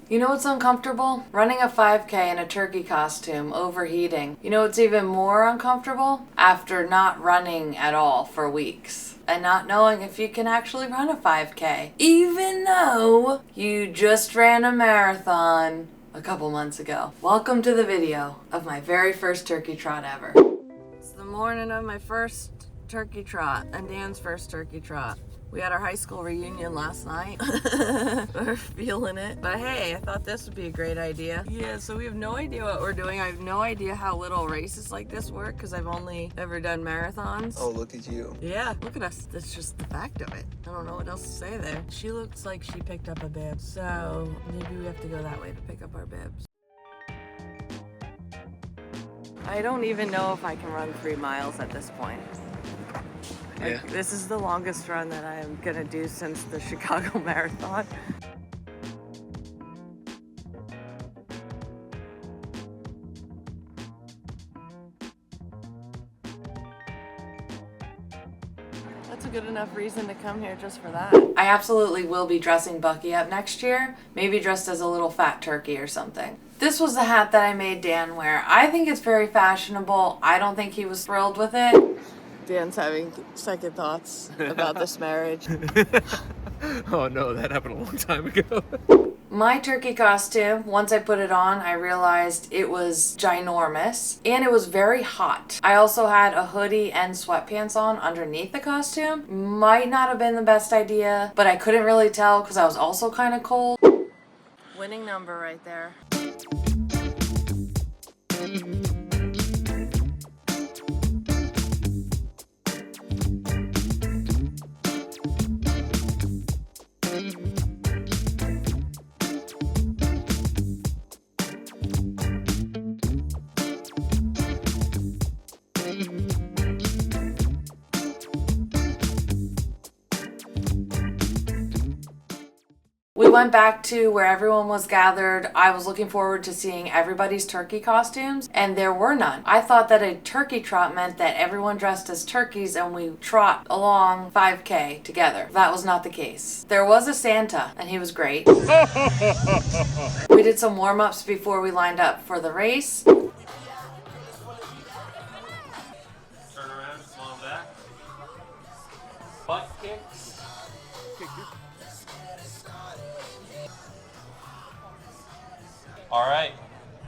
You know what's uncomfortable? Running a 5K in a turkey costume, overheating. You know what's even more uncomfortable? After not running at all for weeks and not knowing if you can actually run a 5K, even though you just ran a marathon a couple months ago. Welcome to the video of my very first turkey trot ever. It's the morning of my first turkey trot and Dan's first turkey trot. We had our high school reunion last night. We're feeling it. But hey, I thought this would be a great idea. Yeah, so we have no idea what we're doing. I have no idea how little races like this work because I've only ever done marathons. Oh, look at you. Yeah, look at us. That's just the fact of it. I don't know what else to say there. She looks like she picked up a bib. So maybe we have to go that way to pick up our bibs. I don't even know if I can run 3 miles at this point. Yeah. This is the longest run that I am gonna do since the Chicago Marathon. That's a good enough reason to come here just for that. I absolutely will be dressing Bucky up next year, maybe dressed as a little fat turkey or something. This was the hat that I made Dan wear. I think it's very fashionable. I don't think he was thrilled with it. Dan's having second thoughts about this marriage. Oh no, that happened a long time ago. My turkey costume, once I put it on, I realized it was ginormous and it was very hot. I also had a hoodie and sweatpants on underneath the costume. Might not have been the best idea, but I couldn't really tell because I was also kind of cold. Winning number right there. We went back to where everyone was gathered. I was looking forward to seeing everybody's turkey costumes, and there were none. I thought that a turkey trot meant that everyone dressed as turkeys and we trot along 5K together. That was not the case. There was a Santa, and he was great. We did some warm-ups before we lined up for the race. Turn around, small back. Butt kicks. All right.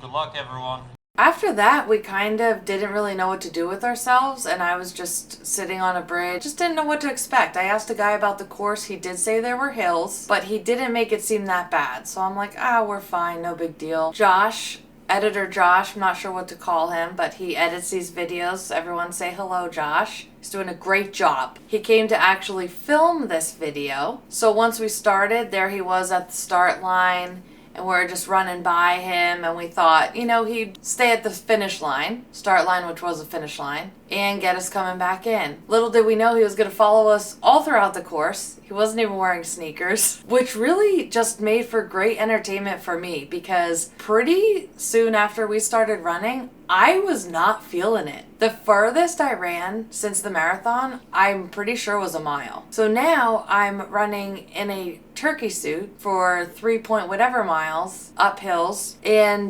Good luck, everyone. After that, we kind of didn't really know what to do with ourselves, and I was just sitting on a bridge. Just didn't know what to expect. I asked a guy about the course. He did say there were hills, but he didn't make it seem that bad. So I'm like, we're fine, no big deal. Josh, editor Josh, I'm not sure what to call him, but he edits these videos. Everyone say hello, Josh. He's doing a great job. He came to actually film this video. So once we started, there he was at the start line. And we're just running by him, and we thought, he'd stay at the finish line, start line, which was a finish line, and get us coming back in. Little did we know he was going to follow us all throughout the course. He wasn't even wearing sneakers, which really just made for great entertainment for me, because pretty soon after we started running, I was not feeling it. The furthest I ran since the marathon, I'm pretty sure was a mile. So now I'm running in a turkey suit for 3 whatever miles up hills, and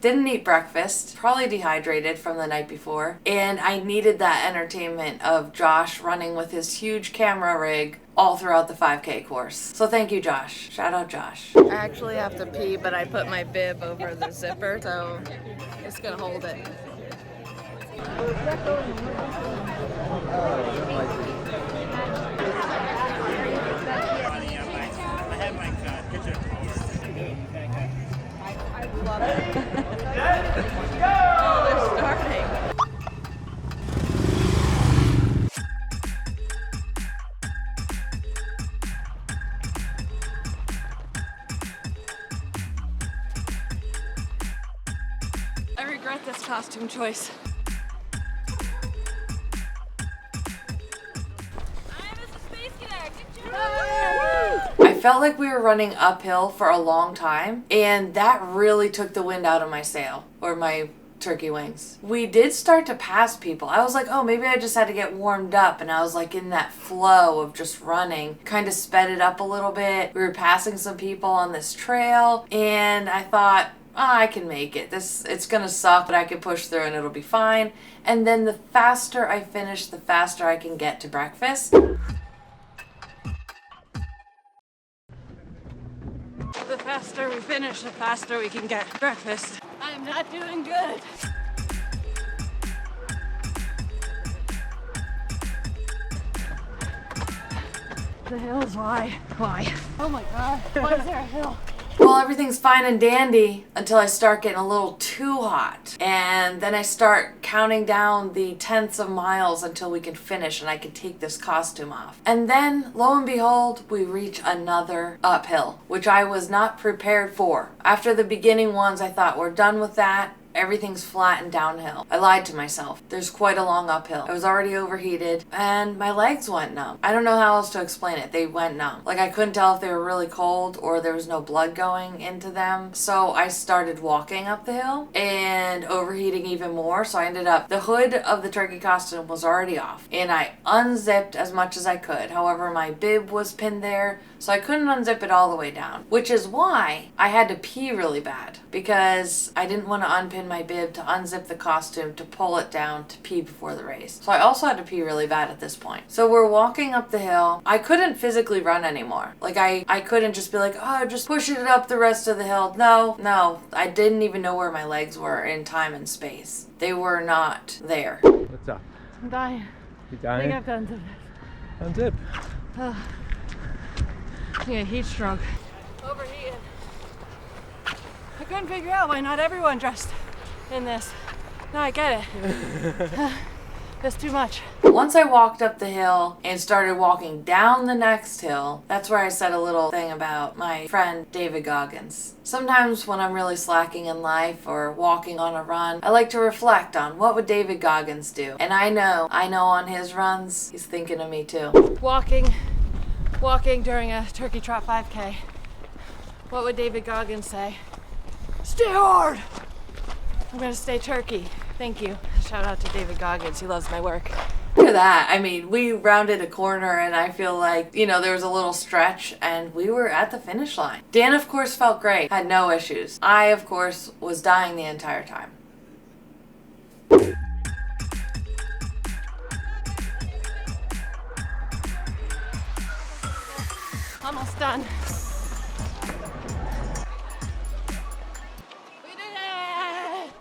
didn't eat breakfast, probably dehydrated from the night before, and I needed that entertainment of Josh running with his huge camera rig all throughout the 5K course. So thank you, Josh. Shout out, Josh. I actually have to pee, but I put my bib over the zipper, so it's gonna hold it. I love it. Oh, they're starting. I regret this costume choice. I felt like we were running uphill for a long time, and that really took the wind out of my sail, or my turkey wings. We did start to pass people. I was like, oh, maybe I just had to get warmed up, and I was like in that flow of just running. Kind of sped it up a little bit. We were passing some people on this trail, and I thought, I can make it. It's gonna suck, but I can push through and it'll be fine. And then the faster I finish, the faster I can get to breakfast. The faster we finish, the faster we can get breakfast. I'm not doing good. The hills, why? Why? Oh my God, why is there a hill? Well, everything's fine and dandy until I start getting a little too hot. And then I start counting down the tenths of miles until we can finish and I can take this costume off. And then, lo and behold, we reach another uphill, which I was not prepared for. After the beginning ones, I thought, we're done with that. Everything's flat and downhill. I lied to myself. There's quite a long uphill. I was already overheated and my legs went numb. I don't know how else to explain it. They went numb. Like I couldn't tell if they were really cold or there was no blood going into them. So I started walking up the hill and overheating even more. So I ended up, the hood of the turkey costume was already off and I unzipped as much as I could. However, my bib was pinned there, so I couldn't unzip it all the way down, which is why I had to pee really bad because I didn't want to unpin my bib to unzip the costume to pull it down to pee before the race. So I also had to pee really bad at this point. So we're walking up the hill. I couldn't physically run anymore. Like I couldn't just be like, oh, just pushing it up the rest of the hill. No. I didn't even know where my legs were in time and space. They were not there. What's up? I'm dying. You I dying? think I've done Unzip. this. Yeah, heat stroke. Overheated. I couldn't figure out why not everyone dressed in this. No, I get it. That's too much. Once I walked up the hill and started walking down the next hill, that's where I said a little thing about my friend David Goggins. Sometimes when I'm really slacking in life or walking on a run, I like to reflect on what would David Goggins do. And I know on his runs, he's thinking of me too. Walking during a Turkey Trot 5K. What would David Goggins say? Stay hard! I'm gonna stay turkey. Thank you. Shout out to David Goggins. He loves my work. Look at that. I mean, we rounded a corner and I feel like, there was a little stretch and we were at the finish line. Dan, of course, felt great. Had no issues. I, of course, was dying the entire time. Almost done. We did it!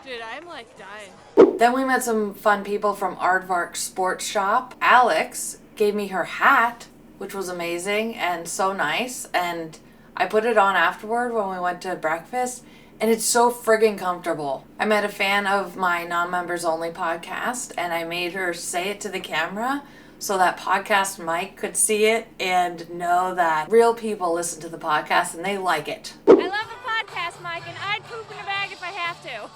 Dude, I'm like dying. Then we met some fun people from Aardvark Sports Shop. Alex gave me her hat, which was amazing and so nice. And I put it on afterward when we went to breakfast. And it's so friggin' comfortable. I met a fan of my non-members only podcast and I made her say it to the camera so that podcast Mike could see it and know that real people listen to the podcast and they like it. I love the podcast, Mike, and I'd poop in a bag if I have to.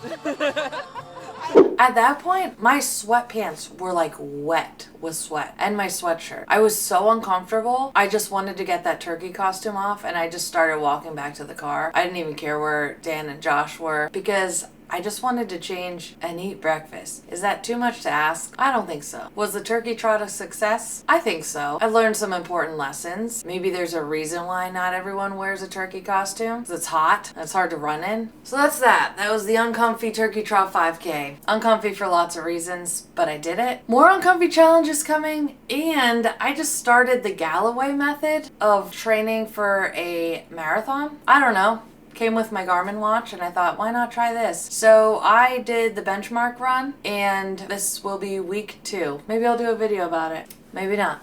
At that point, my sweatpants were like wet with sweat and my sweatshirt. I was so uncomfortable. I just wanted to get that turkey costume off and I just started walking back to the car. I didn't even care where Dan and Josh were because I just wanted to change and eat breakfast. Is that too much to ask? I don't think so. Was the turkey trot a success? I think so. I learned some important lessons. Maybe there's a reason why not everyone wears a turkey costume. 'Cause it's hot and it's hard to run in. So that's that. That was the uncomfy turkey trot 5K. Uncomfy for lots of reasons, but I did it. More uncomfy challenges coming, and I just started the Galloway method of training for a marathon. I don't know. Came with my Garmin watch and I thought, why not try this? So I did the benchmark run and this will be week 2. Maybe I'll do a video about it. Maybe not.